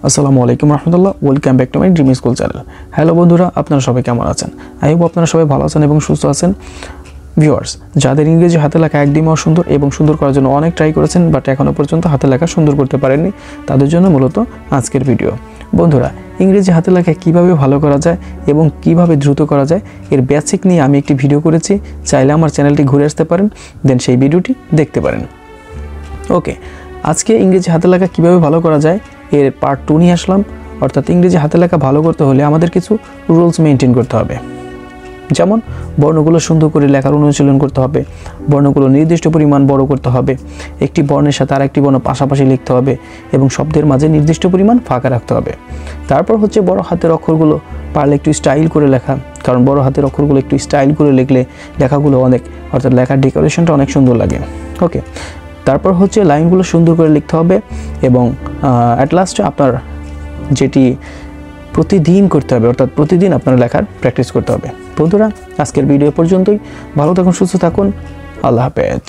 আসসালামু আলাইকুম রহমতুল্লাহ, welcome back to my dream school channel. Hello বন্ধুরা, আপনারা সবাই কেমন আছেন? আই হোপ আপনারা সবাই ভালো আছেন এবং সুস্থ আছেন। ভিউয়ার্স, যাদের ইংরেজি হাতে লেখা একদমই অসুন্দর এবং সুন্দর করার জন্য অনেক ট্রাই করেছেন বাট এখনও পর্যন্ত হাতে লেখা সুন্দর করতে পারেননি, তাদের জন্য মূলত আজকের ভিডিও। বন্ধুরা, ইংরেজি হাতে লেখা কীভাবে ভালো করা যায় এবং কিভাবে দ্রুত করা যায় এর বেসিক নিয়ে আমি একটি ভিডিও করেছি, চাইলে আমার চ্যানেলটি ঘুরে আসতে পারেন, দেন সেই ভিডিওটি দেখতে পারেন। ওকে, আজকে ইংরেজি হাতে লেখা কীভাবে ভালো করা যায় এর পার্ট 2 নিয়ে আসলাম। অর্থাৎ ইংরেজি হাতে লেখা ভালো করতে হলে আমাদের কিছু রুলস মেনটেন করতে হবে। যেমন বর্ণগুলো সুন্দর করে লেখার অনুশীলন করতে হবে, বর্ণগুলো নির্দিষ্ট পরিমাণ বড় করতে হবে, একটি বর্ণের সাথে আরেকটি বর্ণ পাশাপাশি লিখতে হবে এবং শব্দের মাঝে নির্দিষ্ট পরিমাণ ফাঁকা রাখতে হবে। তারপর হচ্ছে বড় হাতের অক্ষরগুলো পারলে একটু স্টাইল করে লেখা, কারণ বড় হাতের অক্ষরগুলো একটু স্টাইল করে লিখলে লেখাগুলো অর্থাৎ লেখার ডেকোরেশনটা অনেক সুন্দর লাগে। ওকে, তারপর হচ্ছে লাইনগুলো সুন্দর করে লিখতে হবে এবং অ্যাট লাস্টে আপনার যেটি প্রতিদিন করতে হবে, অর্থাৎ প্রতিদিন আপনার লেখার প্র্যাকটিস করতে হবে। বন্ধুরা, আজকের ভিডিও পর্যন্তই। ভালো থাকুন, সুস্থ থাকুন, আল্লাহ হাফেজ।